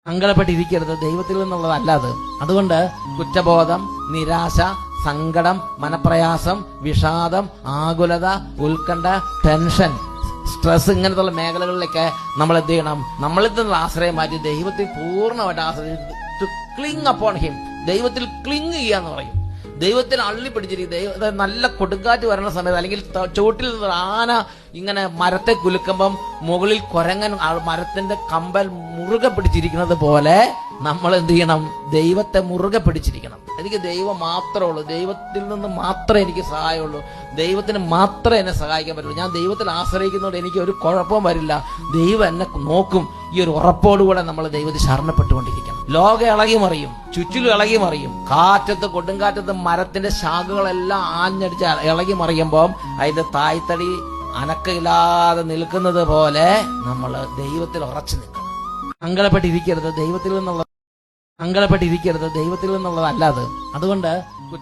സങ്കടപ്പെട്ടിരിക്കരുത്, ദൈവത്തിൽ നിന്നുള്ളതല്ലാതെ. അതുകൊണ്ട് കുറ്റബോധം, നിരാശ, സങ്കടം, മനപ്രയാസം, വിഷാദം, ആകുലത, ഉത്കണ്ഠ, ടെൻഷൻ, സ്ട്രെസ്, ഇങ്ങനത്തുള്ള മേഖലകളിലേക്ക് നമ്മൾ എന്ത് ചെയ്യണം? നമ്മളിൽ നിന്നുള്ള ആശ്രയം മാറ്റി ദൈവത്തിൽ പൂർണ്ണമായിട്ട് ആശ്രയിച്ച് ടു ക്ലിങ് അപ്പോൺ ഹിം. ദൈവത്തിൽ ക്ലിങ് ചെയ്യാന്ന് പറയും. ദൈവത്തിൽ അള്ളിപ്പിടിച്ചിരിക്കും. നല്ല കൊടുങ്കാറ്റ് വരണ സമയത്ത്, അല്ലെങ്കിൽ ചുവട്ടിൽ നിന്ന് ആന ഇങ്ങനെ മരത്തെ കുലുക്കുമ്പം മുകളിൽ കുരങ്ങൻ മരത്തിന്റെ കമ്പൽ മുറുകെ പിടിച്ചിരിക്കുന്നത് പോലെ നമ്മൾ എന്ത് ചെയ്യണം? ദൈവത്തെ മുറുകെ പിടിച്ചിരിക്കണം. എനിക്ക് ദൈവം മാത്രമേ ഉള്ളൂ, ദൈവത്തിൽ നിന്ന് മാത്രമേ എനിക്ക് സഹായമുള്ളൂ, ദൈവത്തിന് മാത്രമേ എന്നെ സഹായിക്കാൻ പറ്റുള്ളൂ, ഞാൻ ദൈവത്തിൽ ആശ്രയിക്കുന്നതുകൊണ്ട് എനിക്ക് ഒരു കുഴപ്പവും വരില്ല, ദൈവം എന്നെ നോക്കും. ഈ ഒരു ഉറപ്പോടുകൂടെ നമ്മൾ ദൈവത്തിൽ ശരണപ്പെട്ടുകൊണ്ടിരിക്കണം. ലോകം ഇളകി മറിയും, ചുറ്റിലും ഇളകി മറിയും. കാറ്റത്ത്, കൊടുങ്കാറ്റത്ത് മരത്തിന്റെ ശാഖകളെല്ലാം ആഞ്ഞടിച്ച് ഇളകി മറിയുമ്പോൾ അതിന്റെ തായ്തടി അനക്കമില്ലാതെ നിൽക്കുന്നത് പോലെ നമ്മൾ ദൈവത്തിൽ ഉറച്ചു നിൽക്കണം. സങ്കടപ്പെട്ടിരിക്കരുത്, ദൈവത്തിൽ നിന്നുള്ളതല്ലാതെ. അതുകൊണ്ട്